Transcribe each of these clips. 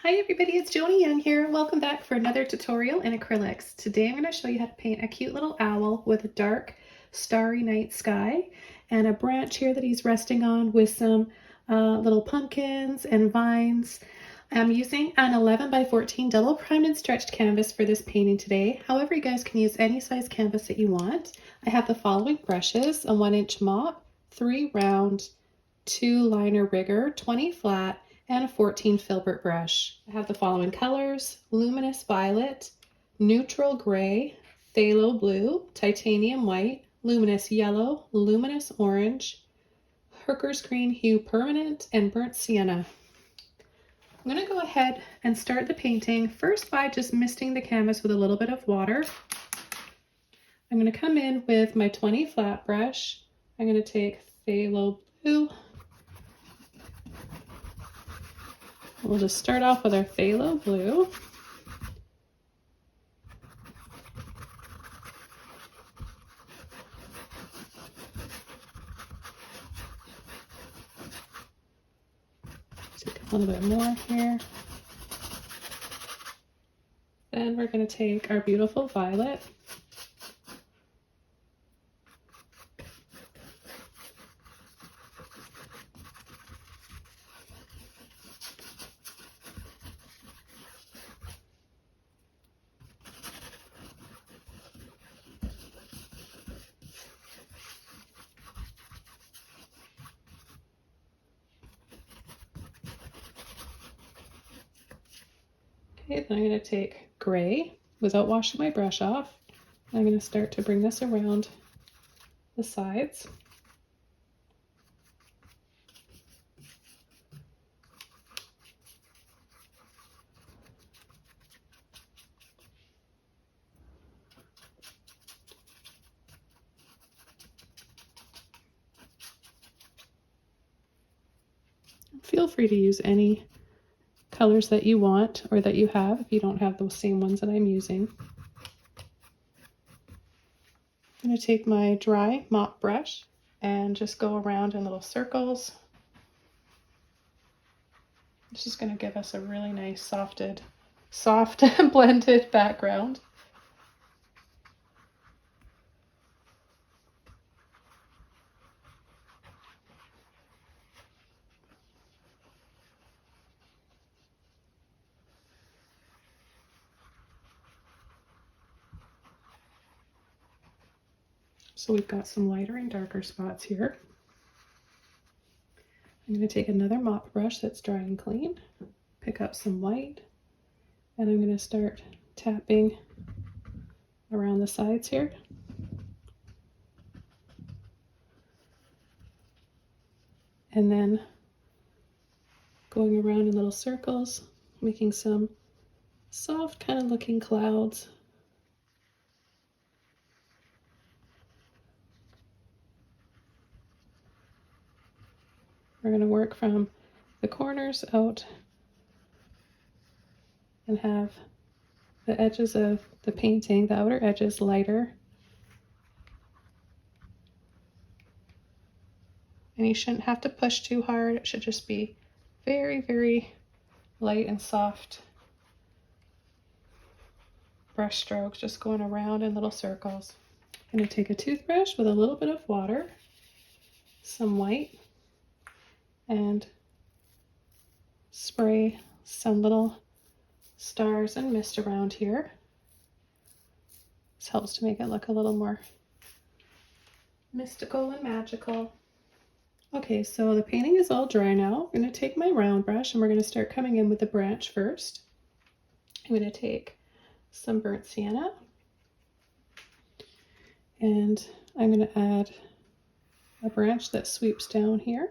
Hi everybody, it's Joni Young here. Welcome back for another tutorial in acrylics. Today I'm going to show you how to paint a cute little owl with a dark starry night sky and a branch here that he's resting on with some little pumpkins and vines. I'm using an 11 by 14 double primed and stretched canvas for this painting today. However, you guys can use any size canvas that you want. I have the following brushes: a 1-inch mop, 3 round, 2 liner rigger, 20 flat, and a 14 filbert brush. I have the following colors: luminous violet, neutral gray, phthalo blue, titanium white, luminous yellow, luminous orange, hooker's green hue permanent, and burnt sienna. I'm going to go ahead and start the painting first by just misting the canvas with a little bit of water. I'm going to come in with my 20 flat brush. I'm going to take phthalo blue. We'll just start off with our phthalo blue. Take a little bit more here. Then we're going to take our beautiful violet. Okay, then I'm going to take gray without washing my brush off. I'm going to start to bring this around the sides. Feel free to use any colors that you want or that you have if you don't have those same ones that I'm using. I'm going to take my dry mop brush and just go around in little circles. This is going to give us a really nice soft blended background. So we've got some lighter and darker spots here. I'm going to take another mop brush that's dry and clean, pick up some white, and I'm going to start tapping around the sides here. And then going around in little circles, making some soft kind of looking clouds. We're going to work from the corners out and have the edges of the painting, the outer edges, lighter. And you shouldn't have to push too hard. It should just be very, very light and soft brush strokes, just going around in little circles. I'm going to take a toothbrush with a little bit of water, some white, and spray some little stars and mist around here. This helps to make it look a little more mystical and magical. Okay, so the painting is all dry now. I'm going to take my round brush and we're going to start coming in with the branch first. I'm going to take some burnt sienna and I'm going to add a branch that sweeps down here.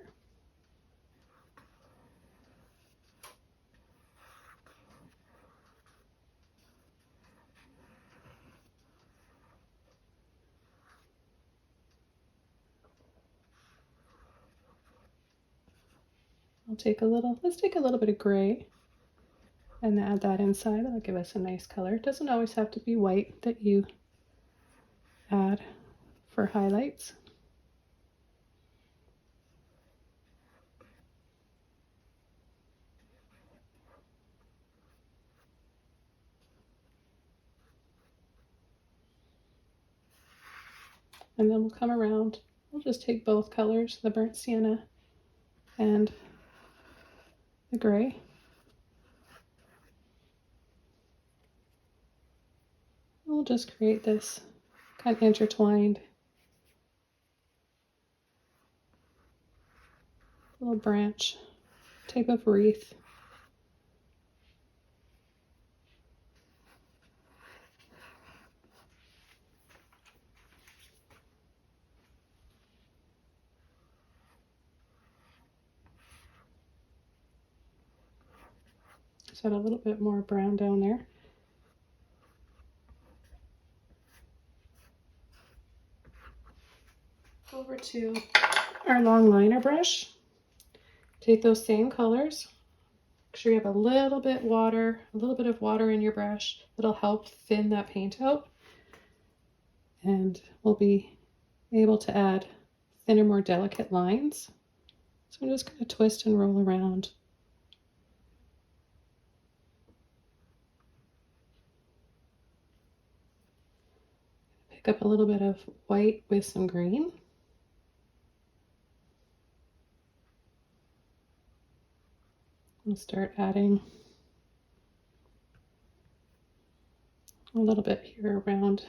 Let's take a little bit of gray and add that inside. That'll give us a nice color. It doesn't always have to be white that you add for highlights. And then we'll come around. We'll just take both colors, the burnt sienna and the gray. We'll just create this kind of intertwined little branch type of wreath. Just add a little bit more brown down there. Over to our long liner brush. Take those same colors. Make sure you have a little bit of water in your brush. It'll help thin that paint out. And we'll be able to add thinner, more delicate lines. So I'm just going to twist and roll around. Pick up a little bit of white with some green. We'll start adding a little bit here around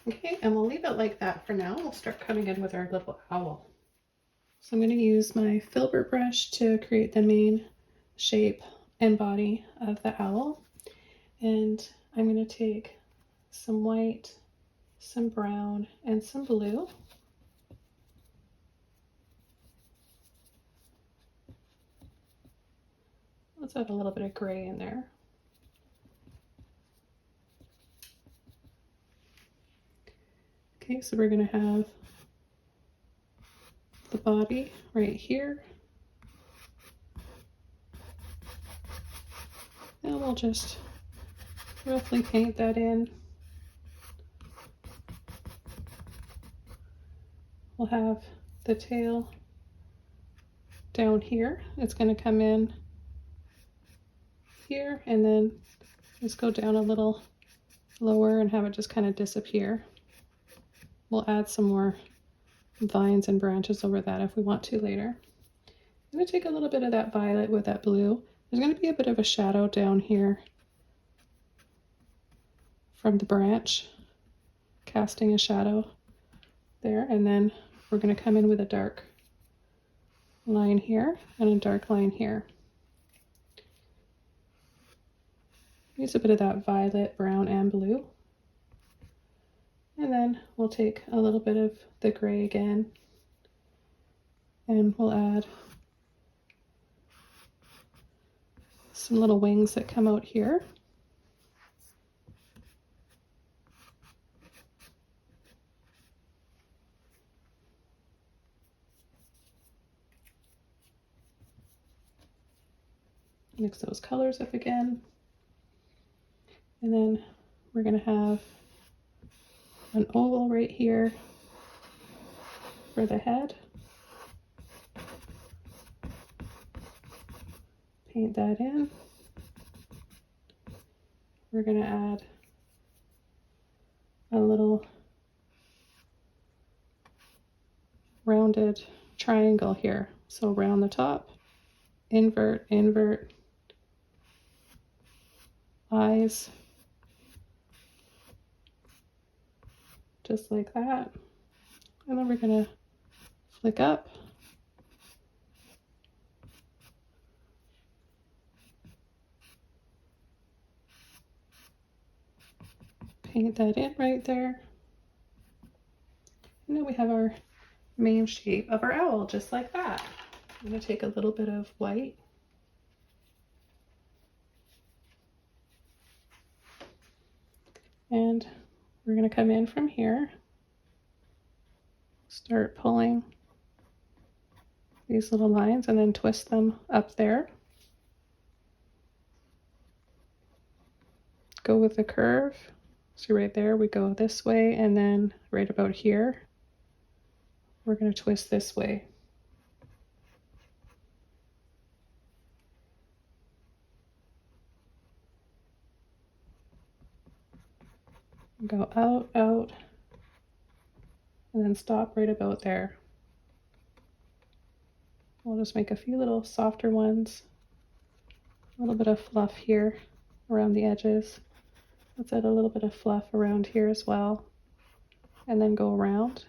okay, and we'll leave it like that for now. We'll start coming in with our little owl. So I'm going to use my filbert brush to create the main shape and body of the owl. And I'm going to take some white, some brown, and some blue. Let's add a little bit of gray in there. Okay, so we're going to have the body right here. And we'll just roughly paint that in. We'll have the tail down here. It's going to come in here and then just go down a little lower and have it just kind of disappear. We'll add some more vines and branches over that if we want to later. I'm going to take a little bit of that violet with that blue. There's going to be a bit of a shadow down here from the branch, casting a shadow there, and then we're going to come in with a dark line here and a dark line here. Use a bit of that violet, brown, and blue. And then we'll take a little bit of the gray again, and we'll add some little wings that come out here. Mix those colors up again. And then we're going to have an oval right here for the head. Paint that in. We're going to add a little rounded triangle here. So round the top, invert, invert, eyes, just like that. And then we're going to flick up. Paint that in right there. And then we have our main shape of our owl, just like that. I'm going to take a little bit of white. And we're going to come in from here. Start pulling these little lines and then twist them up there. Go with the curve. See right there, we go this way, and then right about here, we're going to twist this way. Go out, out, and then stop right about there. We'll just make a few little softer ones. A little bit of fluff here around the edges. Let's add a little bit of fluff around here as well. And then go around.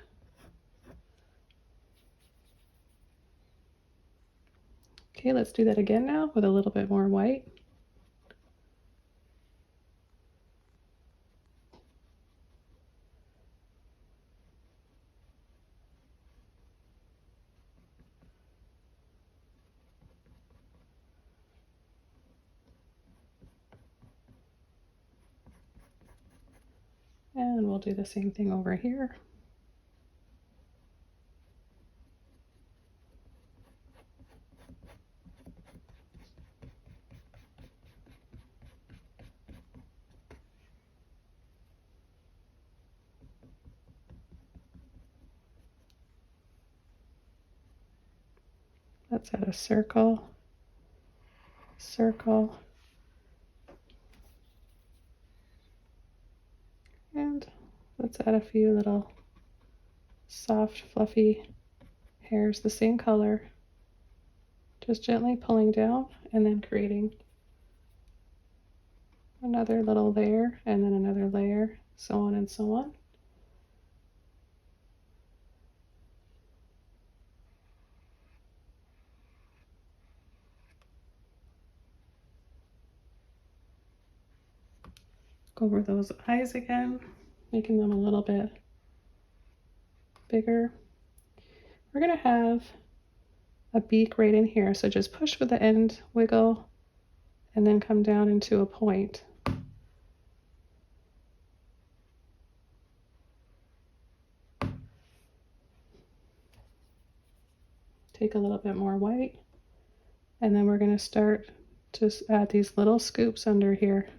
Okay, let's do that again now with a little bit more white. And we'll do the same thing over here. Let's add a circle, circle, and let's add a few little soft, fluffy hairs the same color, just gently pulling down and then creating another little layer and then another layer, so on and so on. Go over those eyes again, making them a little bit bigger. We're going to have a beak right in here, so just push with the end, wiggle, and then come down into a point. Take a little bit more white, and then we're going to start to add these little scoops under here.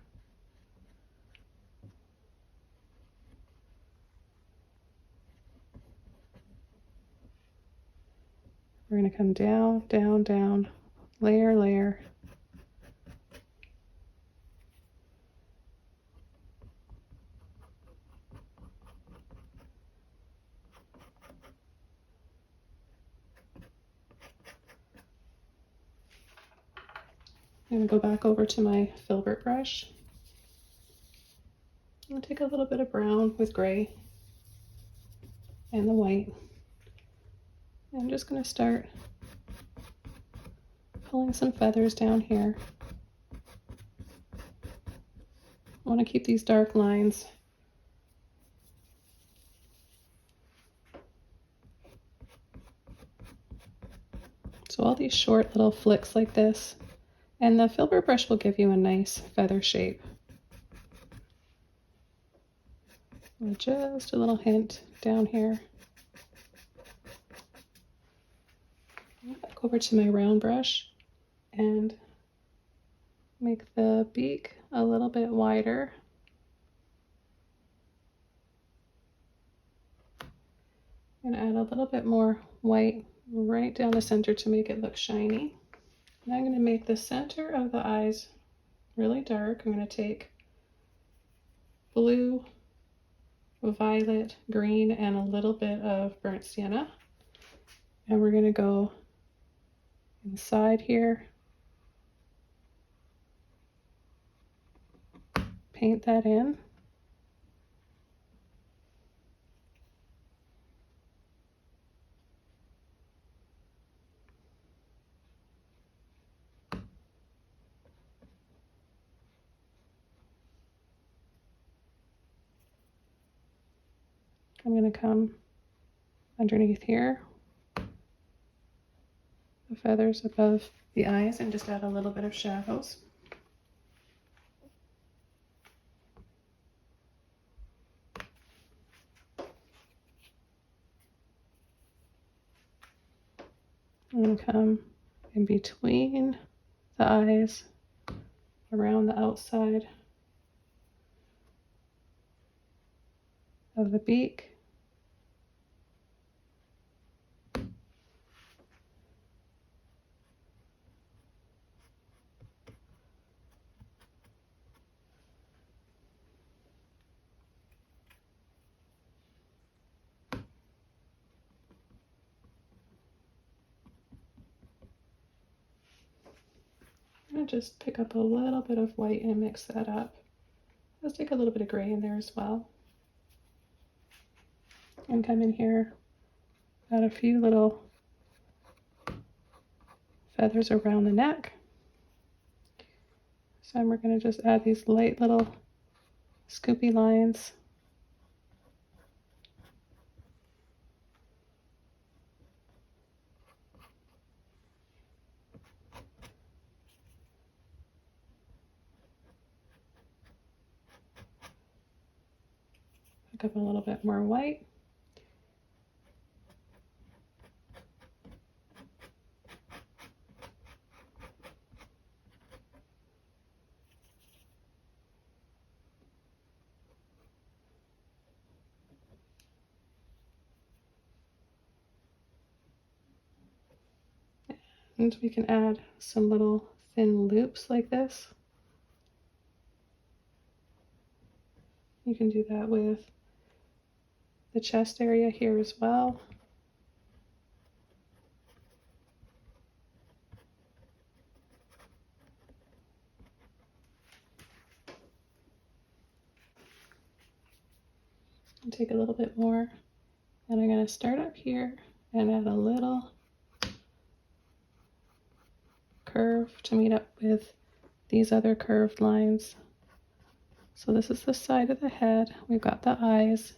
We're going to come down, down, down, layer, layer. I'm going to go back over to my filbert brush. I'm going to take a little bit of brown with gray and the white. I'm just going to start pulling some feathers down here. I want to keep these dark lines. So all these short little flicks like this, and the filbert brush will give you a nice feather shape. And just a little hint down here. Back over to my round brush and make the beak a little bit wider. And add a little bit more white right down the center to make it look shiny. Now I'm going to make the center of the eyes really dark. I'm going to take blue, violet, green, and a little bit of burnt sienna. And we're going to go inside here, paint that in. I'm going to come underneath here, the feathers above the eyes, and just add a little bit of shadows. I'm going to come in between the eyes, around the outside of the beak. gonna just pick up a little bit of white and mix that up. Let's take a little bit of gray in there as well. And come in here, add a few little feathers around the neck. So we're gonna just add these light little scoopy lines. Pick up a little bit more white. And we can add some little thin loops like this. You can do that with the chest area here as well. And take a little bit more, and I'm going to start up here and add a little curve to meet up with these other curved lines. So this is the side of the head. We've got the eyes,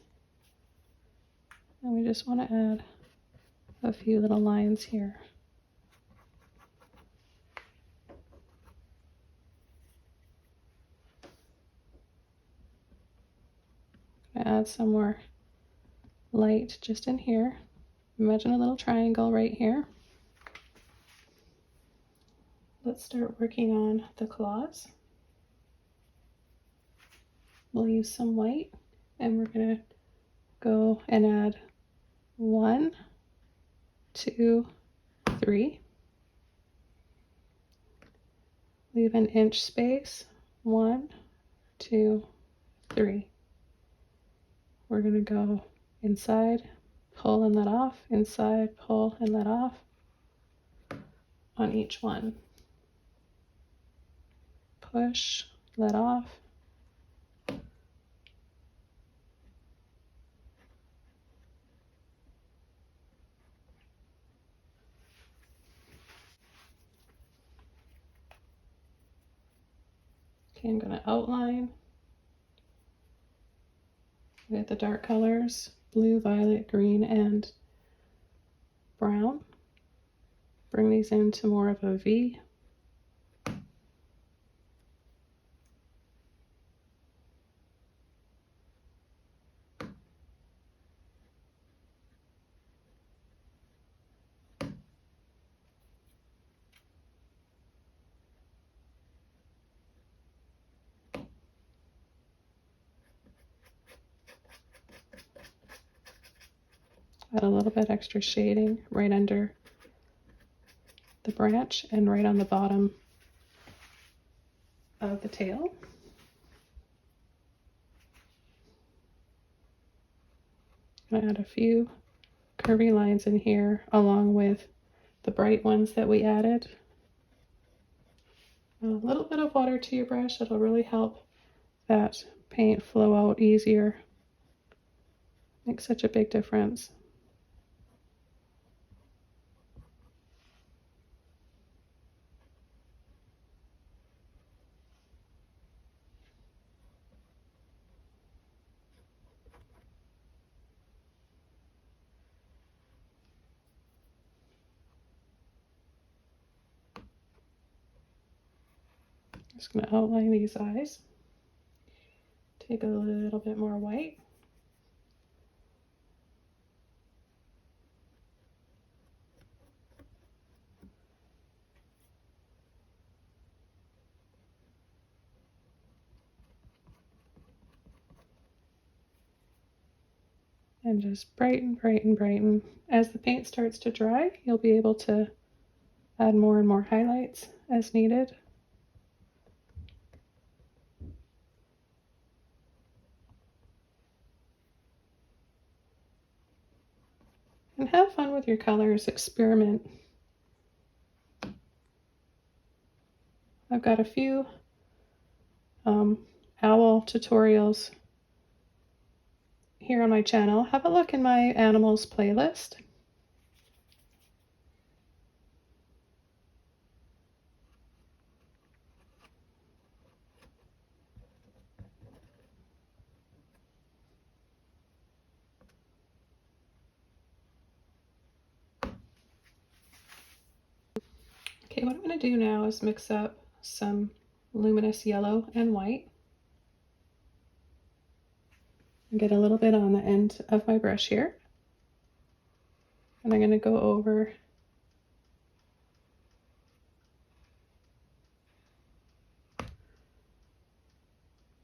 and we just want to add a few little lines here. Add some more light just in here. Imagine a little triangle right here. Let's start working on the claws. We'll use some white, and we're going to go and add 1, 2, 3. Leave an inch space. 1, 2, 3. We're going to go inside, pull and let off, inside, pull and let off on each one. Push, let off. Okay, I'm going to outline with the dark colors, blue, violet, green, and brown. Bring these into more of a V. Add a little bit extra shading right under the branch and right on the bottom of the tail. I'm gonna add a few curvy lines in here along with the bright ones that we added. A little bit of water to your brush, that'll really help that paint flow out easier. Makes such a big difference. Just going to outline these eyes. Take a little bit more white. And just brighten, brighten, brighten. As the paint starts to dry, you'll be able to add more and more highlights as needed. And have fun with your colors, experiment. I've got a few owl tutorials here on my channel. Have a look in my animals playlist. Okay, what I'm going to do now is mix up some luminous yellow and white. And get a little bit on the end of my brush here. And I'm going to go over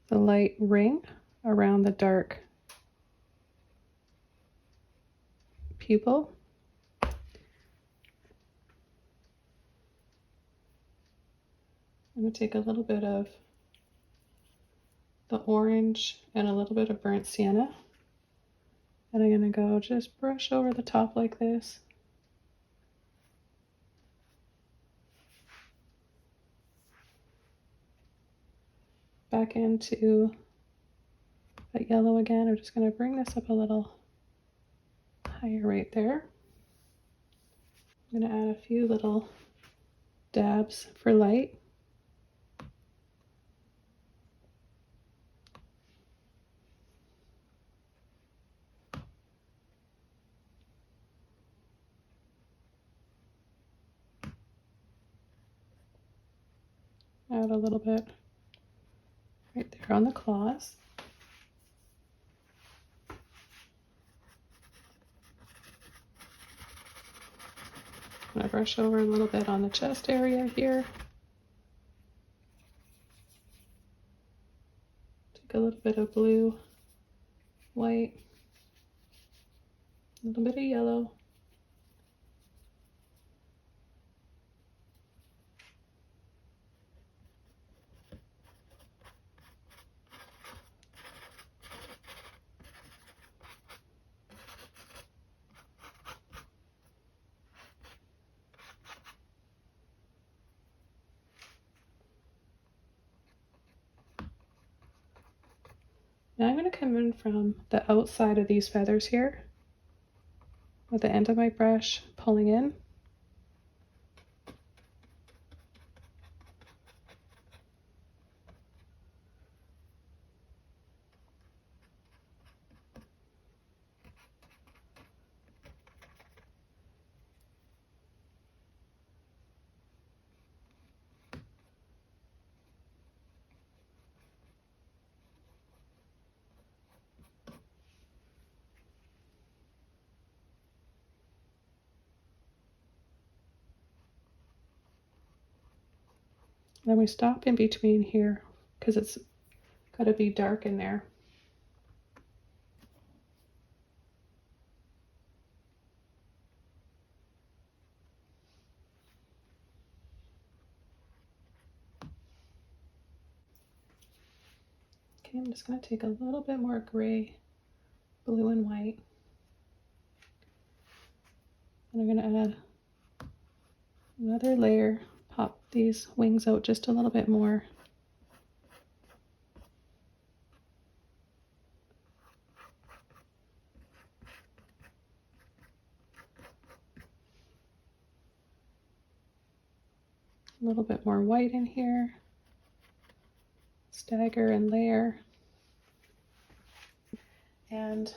the light ring around the dark pupil. I'm going to take a little bit of the orange and a little bit of burnt sienna, and I'm going to go just brush over the top like this. Back into that yellow again. I'm just going to bring this up a little higher right there. I'm going to add a few little dabs for light. Add a little bit right there on the claws. I'm going to brush over a little bit on the chest area here. Take a little bit of blue, white, a little bit of yellow. Now I'm going to come in from the outside of these feathers here with the end of my brush pulling in. Then we stop in between here because it's got to be dark in there. Okay, I'm just going to take a little bit more gray, blue, and white. And I'm going to add another layer, pop these wings out just a little bit more. A little bit more white in here. Stagger and layer. And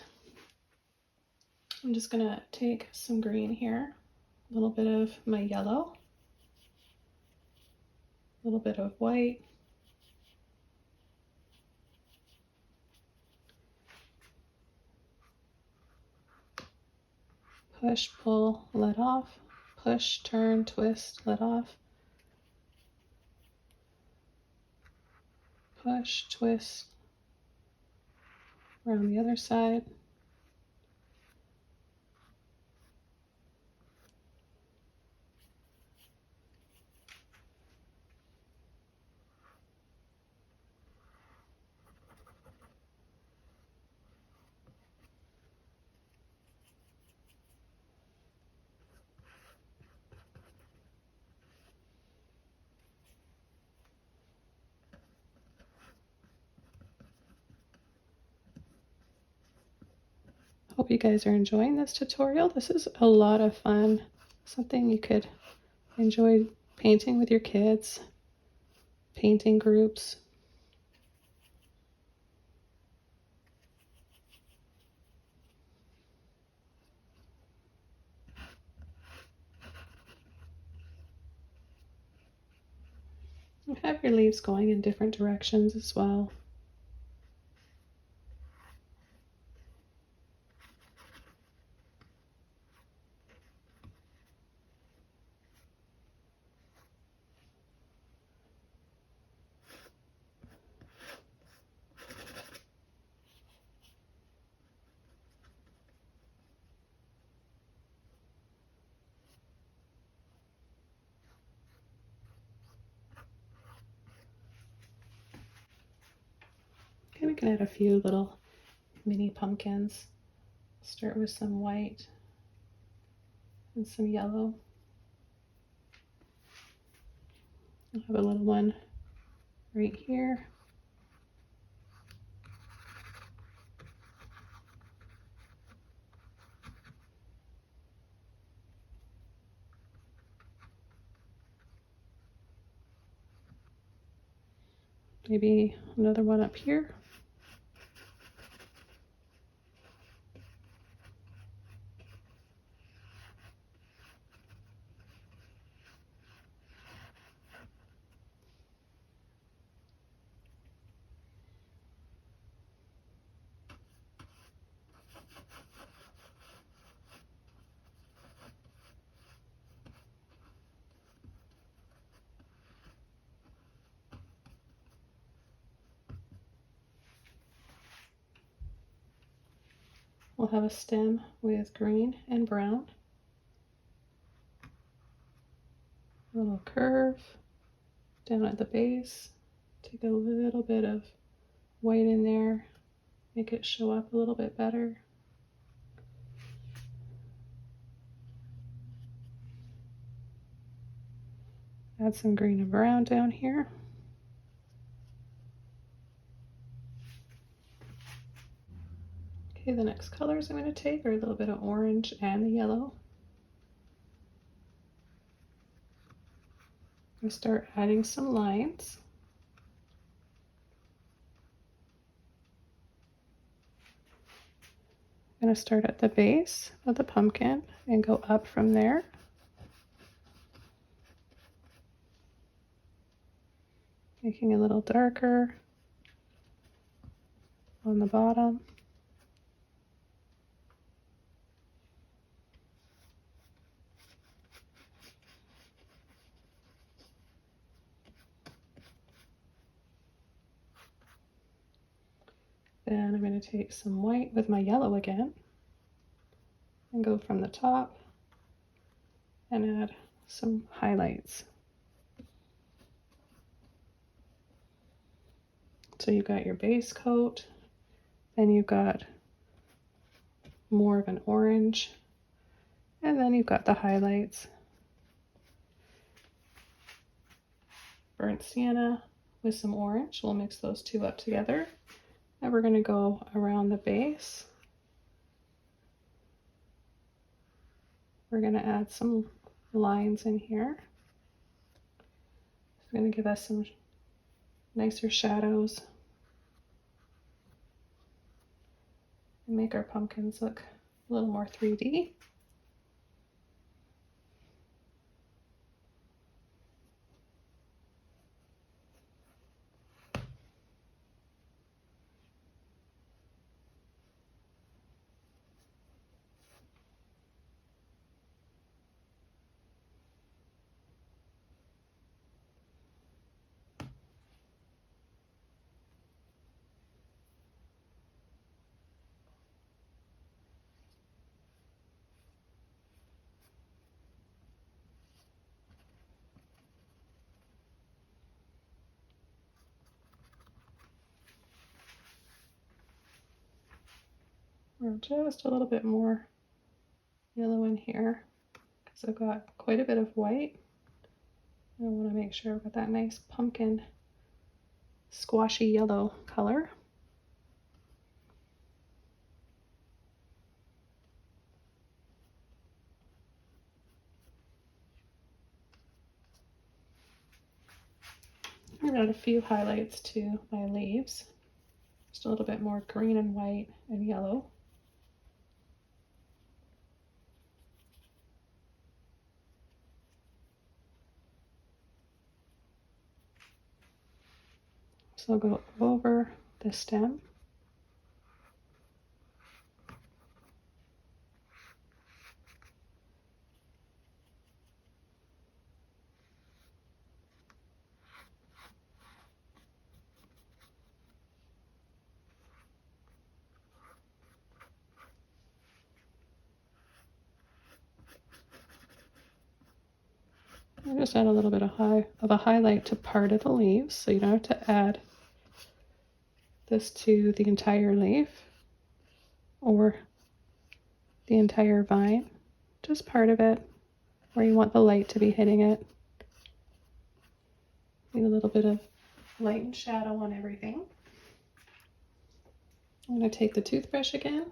I'm just going to take some green here, a little bit of my yellow, a little bit of white, push, pull, let off, push, turn, twist, let off, push, twist, around the other side. Hope you guys are enjoying this tutorial. This is a lot of fun. Something you could enjoy painting with your kids, painting groups. You have your leaves going in different directions as well. Okay, we can add a few little mini pumpkins. Start with some white and some yellow. I'll have a little one right here. Maybe another one up here. We'll have a stem with green and brown. A little curve down at the base. Take a little bit of white in there, make it show up a little bit better. Add some green and brown down here. Okay, the next colors I'm going to take are a little bit of orange and the yellow. I'm going to start adding some lines. I'm going to start at the base of the pumpkin and go up from there. Making a little darker on the bottom. Then I'm going to take some white with my yellow again and go from the top and add some highlights. So you've got your base coat, then you've got more of an orange, and then you've got the highlights. Burnt sienna with some orange. We'll mix those two up together. And we're going to go around the base. We're going to add some lines in here. It's going to give us some nicer shadows and make our pumpkins look a little more 3D. Or just a little bit more yellow in here because I've got quite a bit of white. I want to make sure I've got that nice pumpkin squashy yellow color. Add a few highlights to my leaves. Just a little bit more green and white and yellow. So I'll go over the stem. I just add a little bit of a highlight to part of the leaves, so you don't have to add this to the entire leaf or the entire vine, just part of it where you want the light to be hitting it. Need a little bit of light and shadow on everything. I'm going to take the toothbrush again,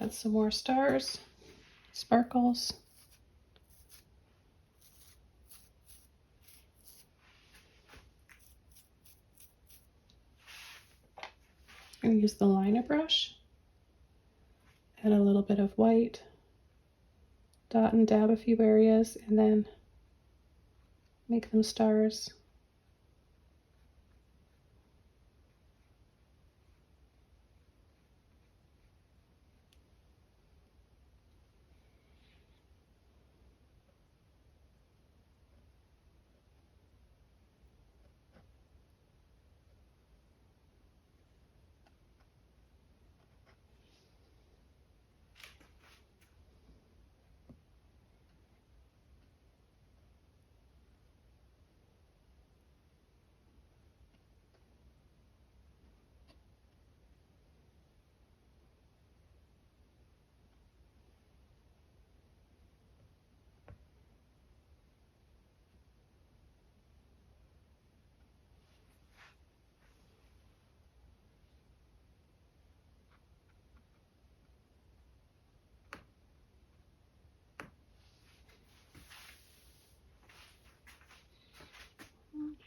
add some more stars, sparkles. I'm going to use the liner brush, add a little bit of white, dot and dab a few areas, and then make them stars.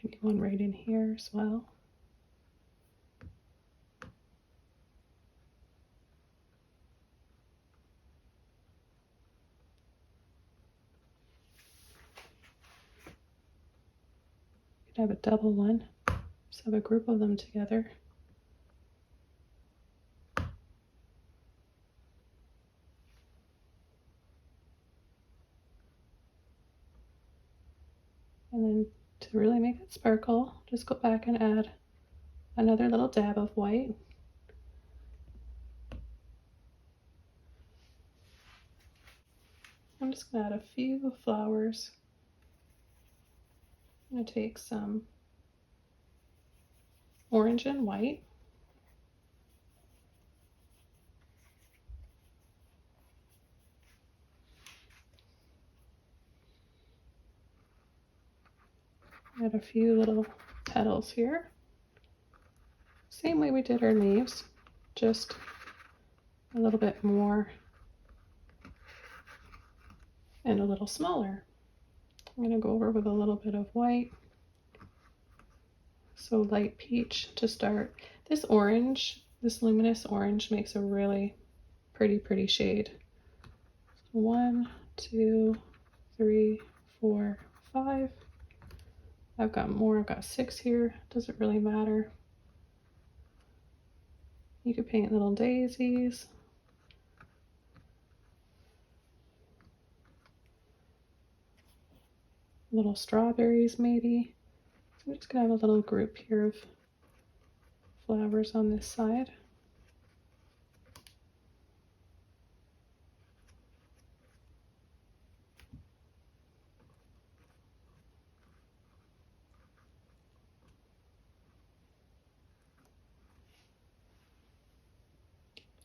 Maybe one right in here as well. You could have a double one, just have a group of them together. And then to really make it sparkle, just go back and add another little dab of white. I'm just going to add a few flowers. I'm going to take some orange and white. Add a few little petals here. Same way we did our leaves, just a little bit more and a little smaller. I'm going to go over with a little bit of white. So light peach to start. This orange, this luminous orange makes a really pretty shade. 1, 2, 3, 4, 5. I've got more, I've got 6 here. Doesn't really matter. You could paint little daisies. Little strawberries maybe. So I'm just gonna have a little group here of flowers on this side.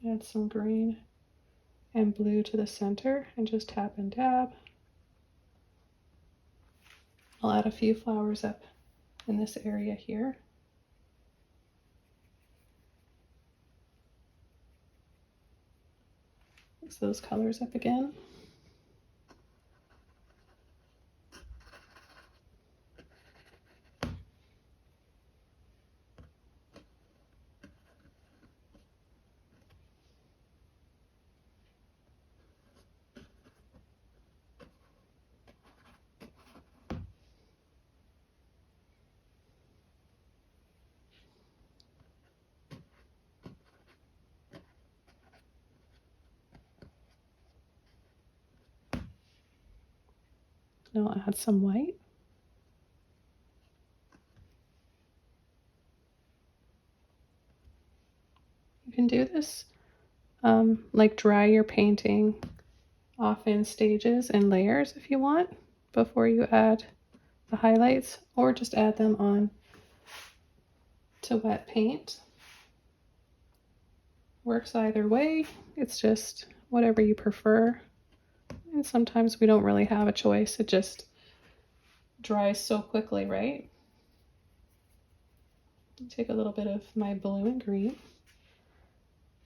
Add some green and blue to the center and just tap and dab. I'll add a few flowers up in this area here. Mix those colors up again. And I'll add some white. You can do this like dry your painting off in stages and layers if you want before you add the highlights, or just add them on to wet paint. Works either way. It's just whatever you prefer. And sometimes we don't really have a choice. It just dries so quickly, right? Take a little bit of my blue and green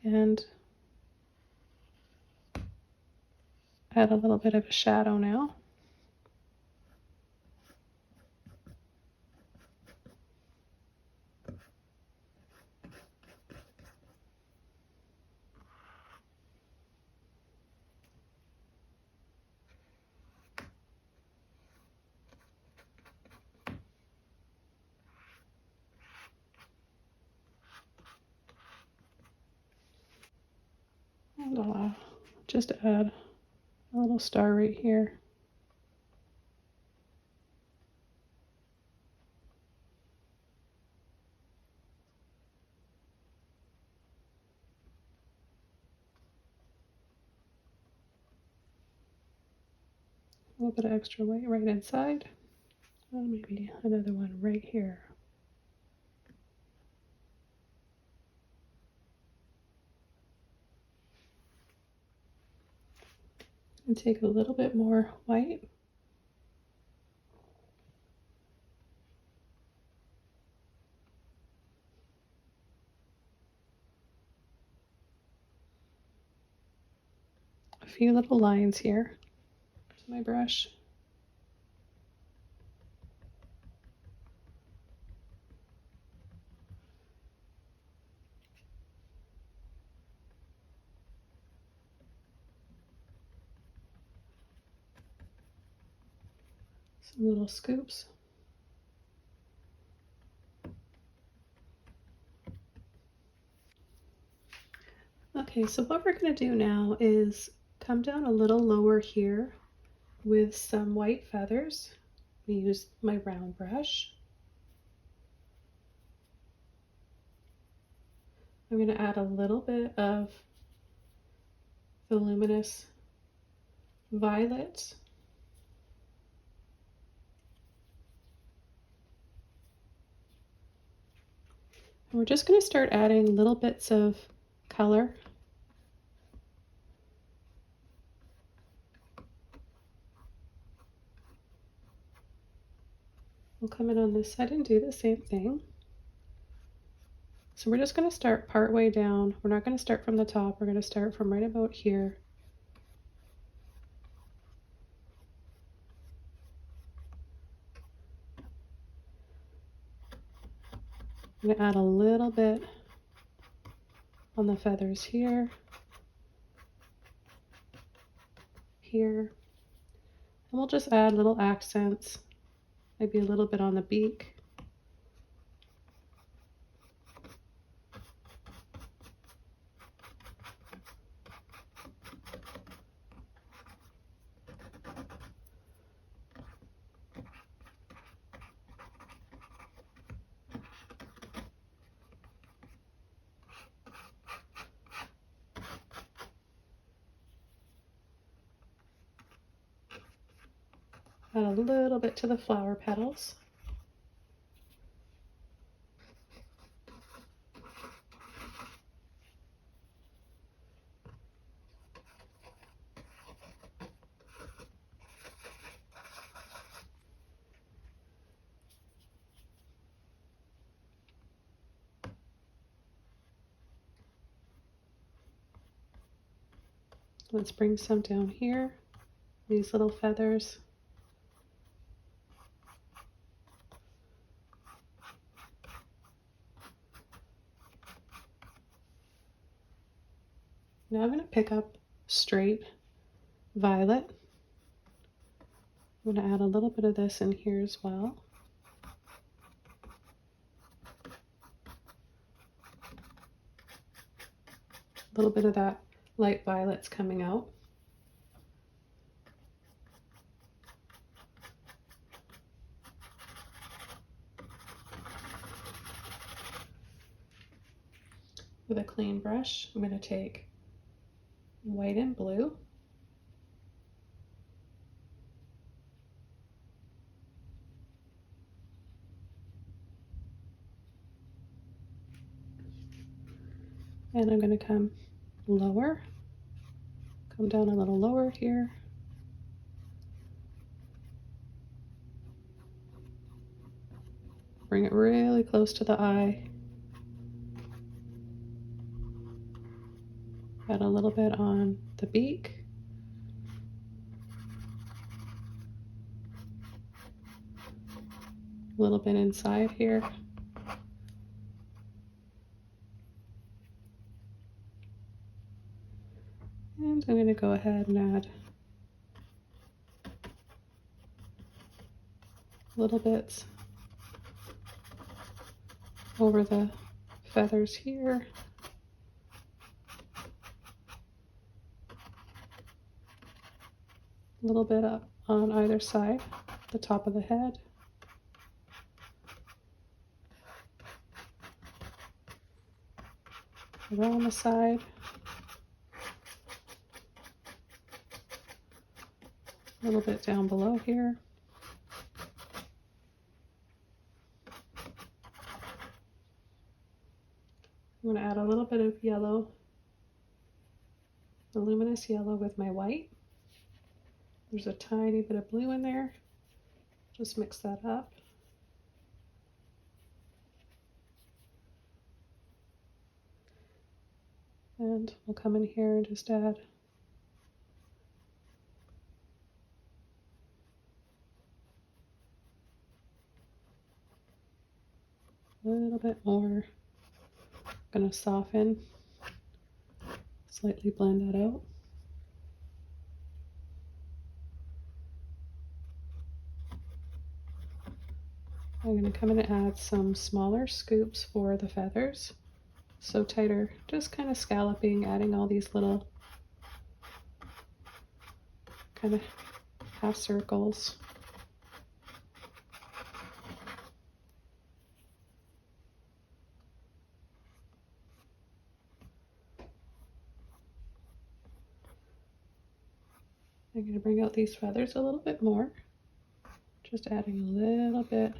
and add a little bit of a shadow now. And I'll just add a little star right here. A little bit of extra white right inside. And maybe another one right here. And take a little bit more white. A few little lines here. Here's my brush. Some little scoops. Okay, so what we're going to do now is come down a little lower here with some white feathers. We use my round brush. I'm going to add a little bit of the Luminous violet. And we're just going to start adding little bits of color. We'll come in on this side and do the same thing. So we're just going to start part way down. We're not going to start from the top. We're going to start from right about here. I'm going to add a little bit on the feathers here, here, and we'll just add little accents, maybe a little bit on the beak. Add a little bit to the flower petals. Let's bring some down here, these little feathers. Now I'm going to pick up straight violet. I'm going to add a little bit of this in here as well. A little bit of that light violet's coming out. With a clean brush, I'm going to take white and blue. And I'm going to come lower, come down a little lower here. Bring it really close to the eye. Add a little bit on the beak. A little bit inside here. And I'm going to go ahead and add little bits over the feathers here. A little bit up on either side, the top of the head. Around the side. A little bit down below here. I'm going to add a little bit of yellow, the luminous yellow with my white. There's a tiny bit of blue in there. Just mix that up. And we'll come in here and just add a little bit more. I'm going to soften, slightly blend that out. I'm going to come in and add some smaller scoops for the feathers. So tighter, just kind of scalloping, adding all these little kind of half circles. I'm going to bring out these feathers a little bit more, just adding a little bit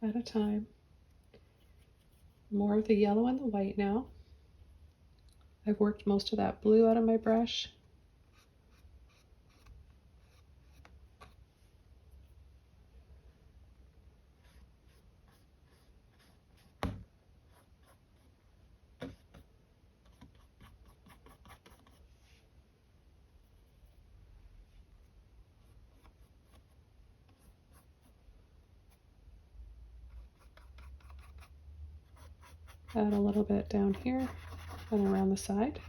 at a time. More of the yellow and the white now. I've worked most of that blue out of my brush. Add a little bit down here and around the side.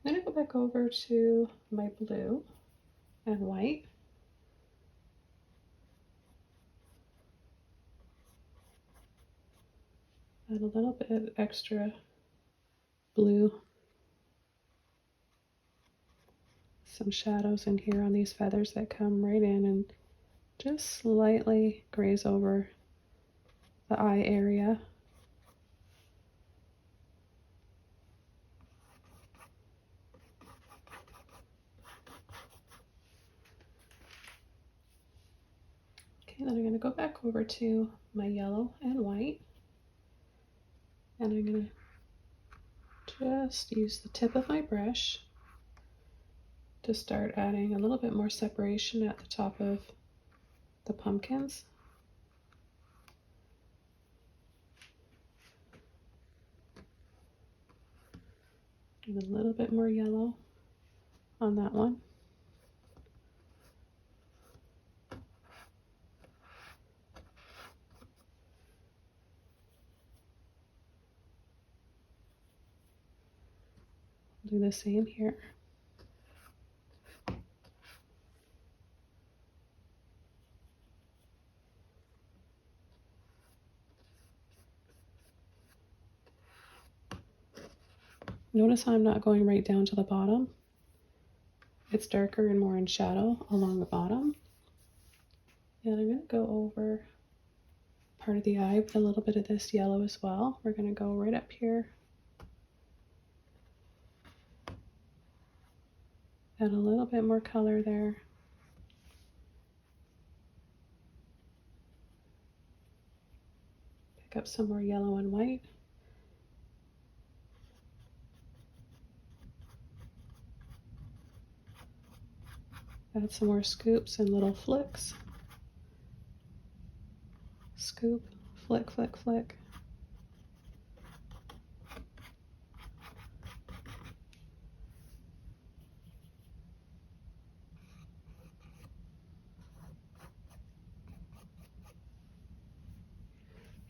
I'm going to go back over to my blue and white. Add a little bit of extra blue. Some shadows in here on these feathers that come right in and just slightly graze over the eye area. Okay, then I'm going to go back over to my yellow and white, and I'm going to just use the tip of my brush to start adding a little bit more separation at the top of the pumpkins. And a little bit more yellow on that one. Do the same here. Notice how I'm not going right down to the bottom. It's darker and more in shadow along the bottom. And I'm going to go over part of the eye with a little bit of this yellow as well. We're going to go right up here. Add a little bit more color there. Pick up some more yellow and white. Add some more scoops and little flicks. Scoop, flick, flick, flick.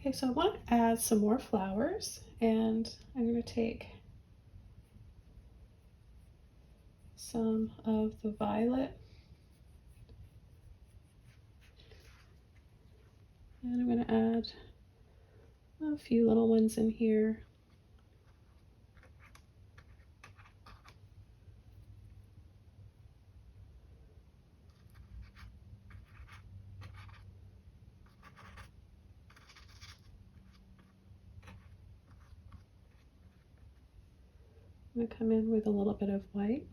Okay, so I want to add some more flowers, and I'm going to take some of the violet, and I'm going to add a few little ones in here. I'm going to come in with a little bit of white.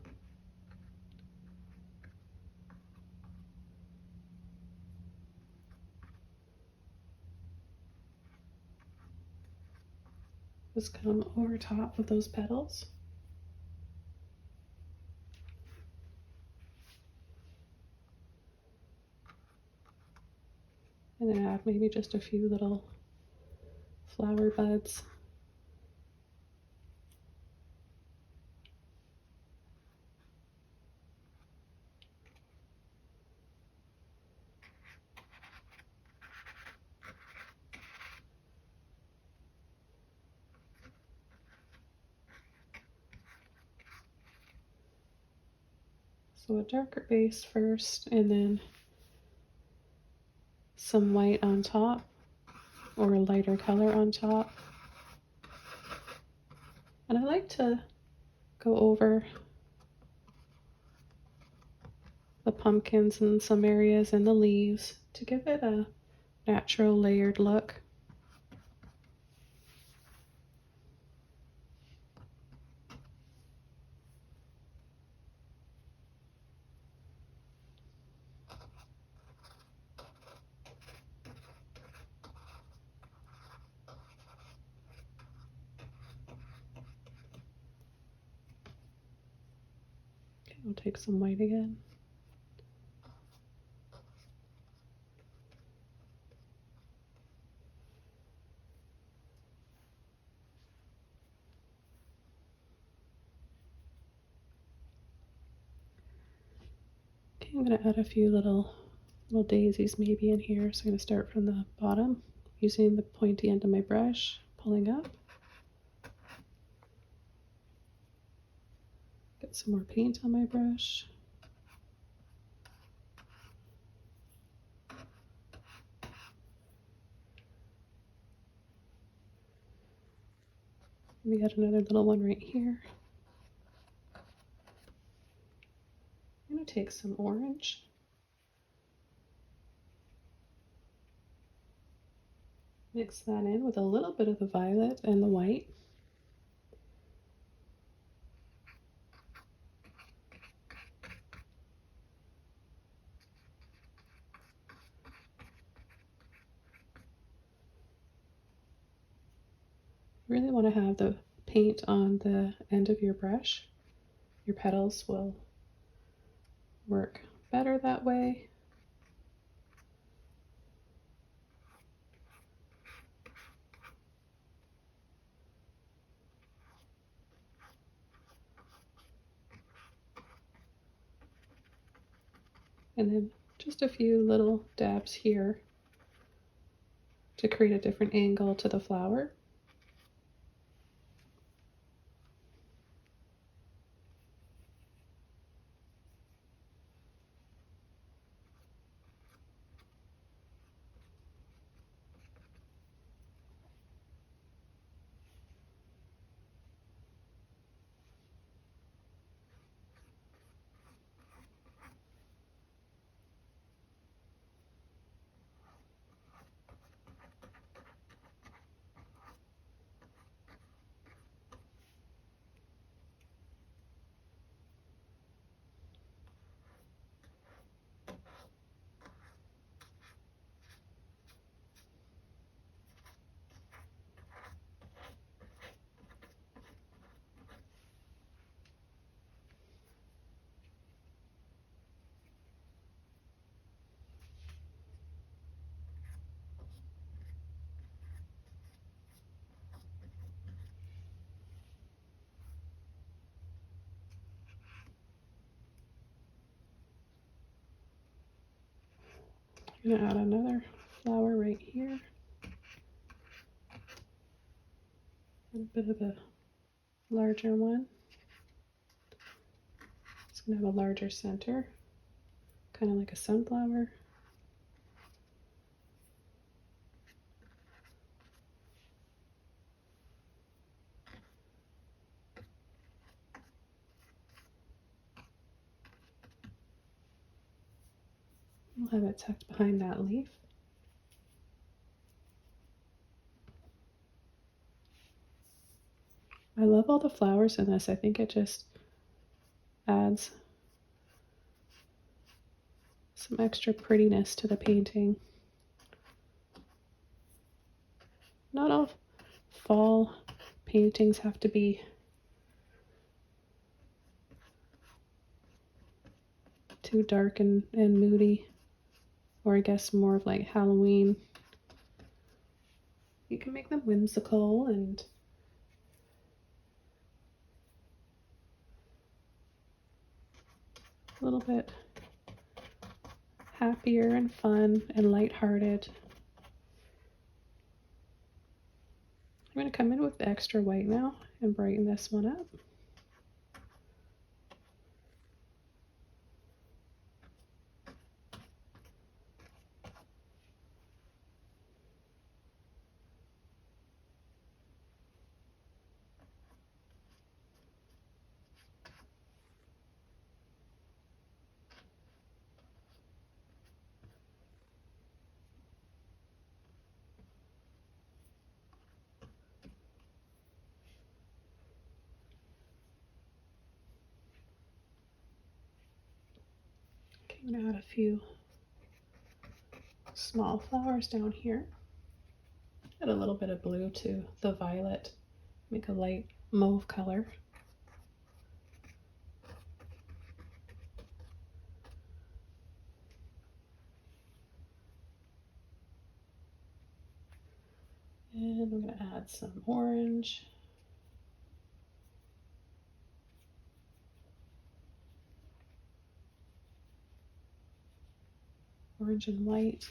Just come over top of those petals. And then add maybe just a few little flower buds. So a darker base first, and then some white on top, or a lighter color on top. And I like to go over the pumpkins in some areas and the leaves to give it a natural layered look. Okay, we'll take some white again. Okay, I'm going to add a few little daisies maybe in here. So I'm going to start from the bottom using the pointy end of my brush, pulling up. Get some more paint on my brush. We got another little one right here. I'm going to take some orange. Mix that in with a little bit of the violet and the white. You really want to have the paint on the end of your brush. Your petals will work better that way. And then just a few little dabs here to create a different angle to the flower. I'm gonna add another flower right here. A bit of a larger one. It's gonna have a larger center, kind of like a sunflower. We'll have it tucked behind that leaf. I love all the flowers in this. I think it just adds some extra prettiness to the painting. Not all fall paintings have to be too dark and moody, or I guess more of like Halloween. You can make them whimsical and a little bit happier and fun and lighthearted. I'm going to come in with the extra white now and brighten this one up. I'm going to add a few small flowers down here. Add a little bit of blue to the violet, make a light mauve color. And I'm going to add some orange. Orange and white.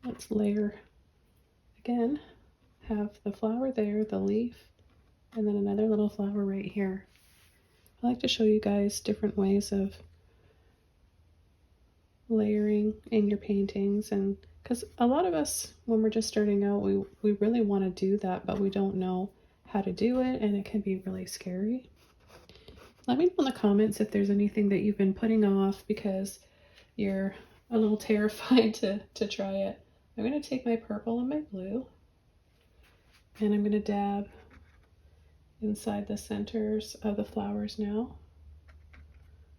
Let's layer again. Have the flower there, the leaf, and then another little flower right here. I like to show you guys different ways of layering in your paintings, and because a lot of us when we're just starting out we really want to do that, but we don't know how to do it, and it can be really scary. Let me know in the comments if there's anything that you've been putting off because you're a little terrified to try it. I'm going to take my purple and my blue, and I'm going to dab inside the centers of the flowers now.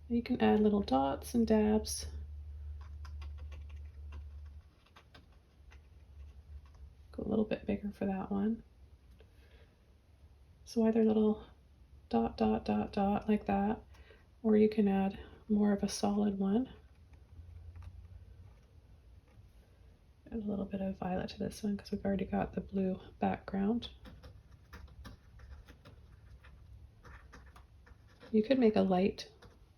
You can add little dots and dabs. Go a little bit bigger for that one. So either little dot, dot, dot, dot like that, or you can add more of a solid one. Add a little bit of violet to this one because we've already got the blue background. You could make a light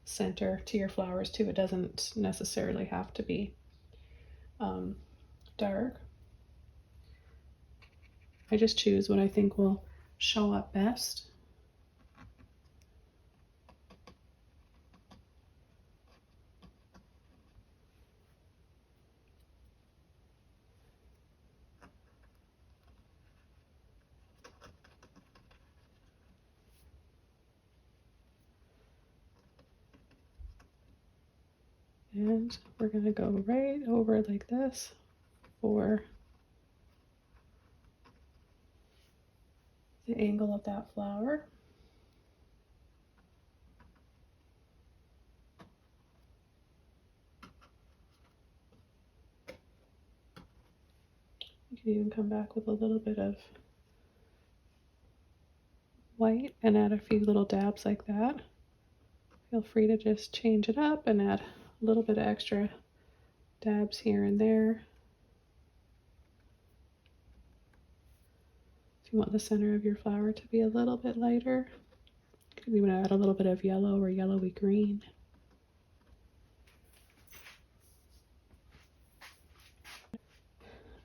center to your flowers too. It doesn't necessarily have to be dark. I just choose what I think will show up best. And we're going to go right over like this for the angle of that flower. You can even come back with a little bit of white and add a few little dabs like that. Feel free to just change it up and add a little bit of extra dabs here and there. If you want the center of your flower to be a little bit lighter, you can even add a little bit of yellow or yellowy green.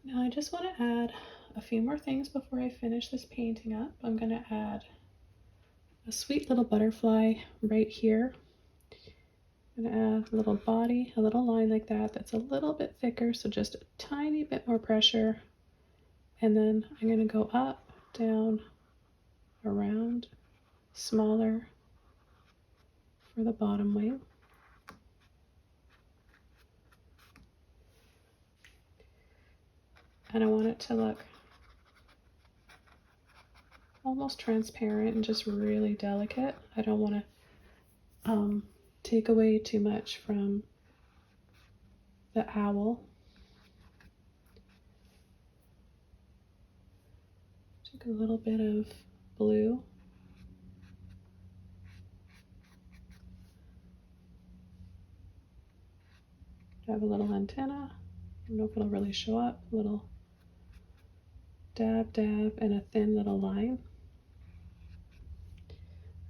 Now I just want to add a few more things before I finish this painting up. I'm going to add a sweet little butterfly right here. I'm going to add a little body, a little line like that that's a little bit thicker, so just a tiny bit more pressure. And then I'm going to go up, down, around, smaller for the bottom wing. And I want it to look almost transparent and just really delicate. I don't want to take away too much from the owl. Take a little bit of blue. I have a little antenna. I don't know if it'll really show up. A little dab, dab, and a thin little line.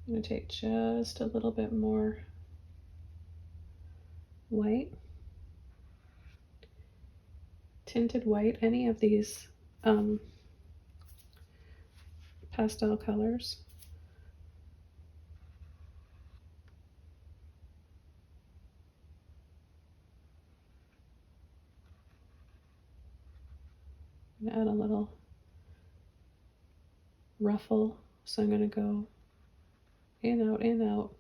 I'm going to take just a little bit more white. Tinted white, any of these pastel colors. I'm going to add a little ruffle, so I'm going to go in, out,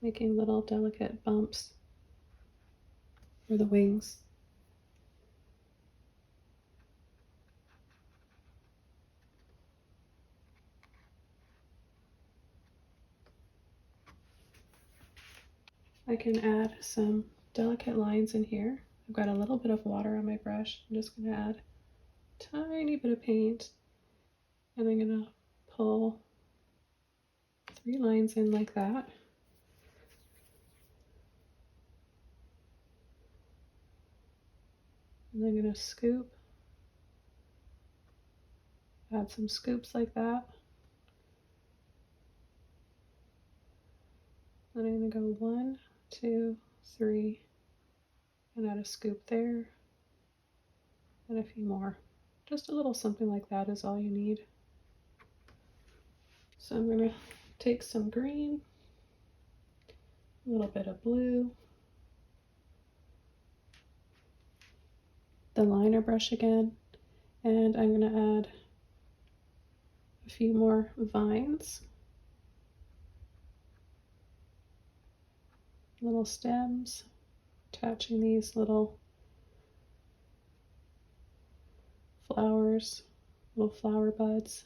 making little delicate bumps for the wings. I can add some delicate lines in here. I've got a little bit of water on my brush. I'm just going to add a tiny bit of paint, and I'm going to pull 3 lines in like that. And I'm going to scoop, add some scoops like that. Then I'm going to go 1, 2, 3, and add a scoop there, and a few more. Just a little something like that is all you need. So I'm going to take some green, a little bit of blue, the liner brush again, and I'm going to add a few more vines, little stems, attaching these little flowers, little flower buds.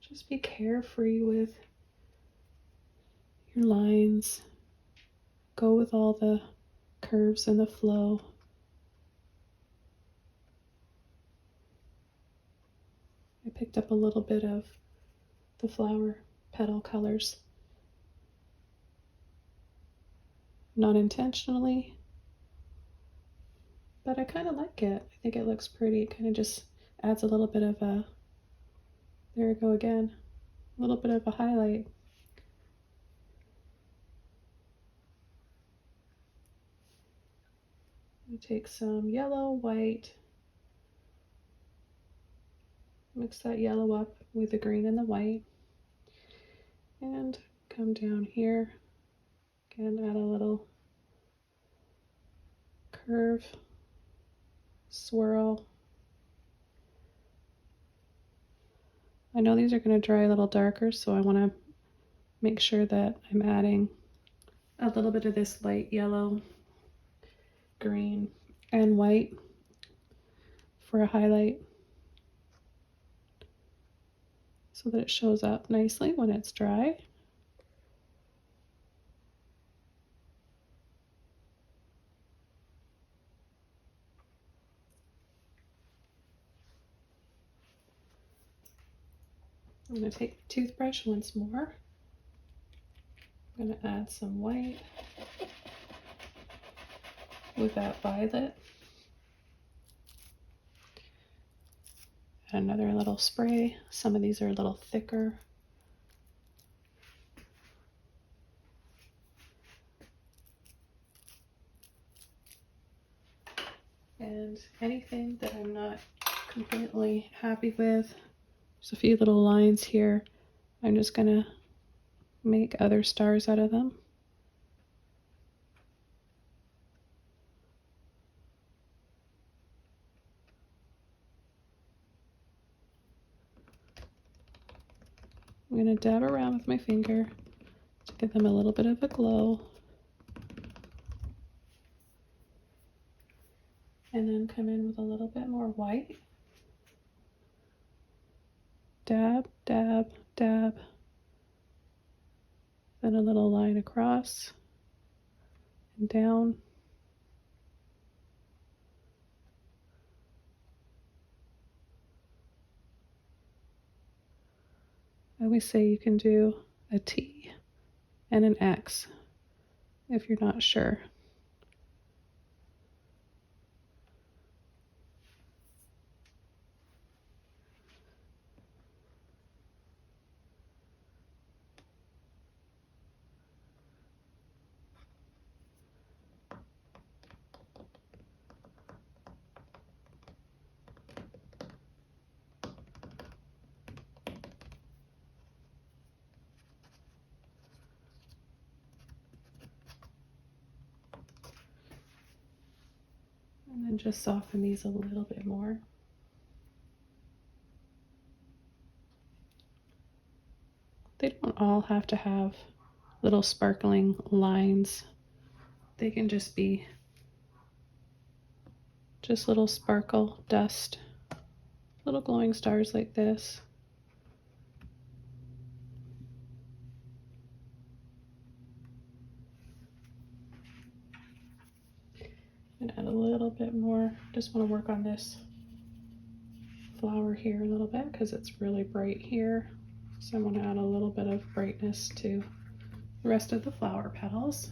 Just be carefree with your lines. Go with all the curves and the flow. I picked up a little bit of the flower petal colors. Not intentionally, but I kind of like it. I think it looks pretty. It kind of just adds a little bit of a, there we go again, a little bit of a highlight. I'm going to take some yellow, white, mix that yellow up with the green and the white, and come down here, again add a little curve, swirl. I know these are going to dry a little darker, so I want to make sure that I'm adding a little bit of this light yellow, green, and white for a highlight so that it shows up nicely when it's dry. I'm going to take the toothbrush once more. I'm going to add some white with that violet. Add another little spray. Some of these are a little thicker. And anything that I'm not completely happy with, there's a few little lines here. I'm just going to make other stars out of them. I'm going to dab around with my finger to give them a little bit of a glow. And then come in with a little bit more white. Dab, dab, dab. Then a little line across and down. I always say you can do a T and an X if you're not sure. And then just soften these a little bit more. They don't all have to have little sparkling lines. They can just be just little sparkle dust, little glowing stars like this. And add a little bit more. Just want to work on this flower here a little bit because it's really bright here. So I want to add a little bit of brightness to the rest of the flower petals.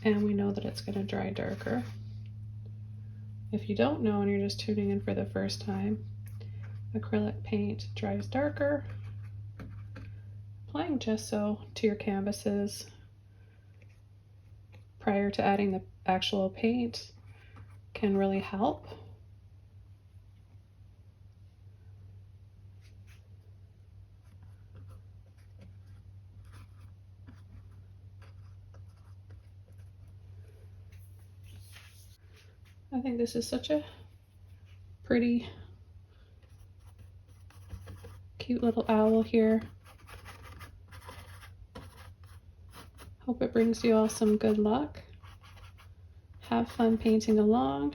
And we know that it's going to dry darker. If you don't know and you're just tuning in for the first time, acrylic paint dries darker. Applying gesso to your canvases prior to adding the actual paint can really help. I think this is such a pretty, cute little owl here. Hope it brings you all some good luck. Have fun painting along.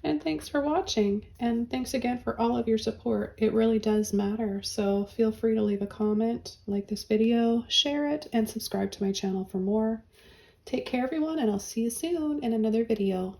And thanks for watching. And thanks again for all of your support. It really does matter. So feel free to leave a comment, like this video, share it, and subscribe to my channel for more. Take care, everyone, and I'll see you soon in another video.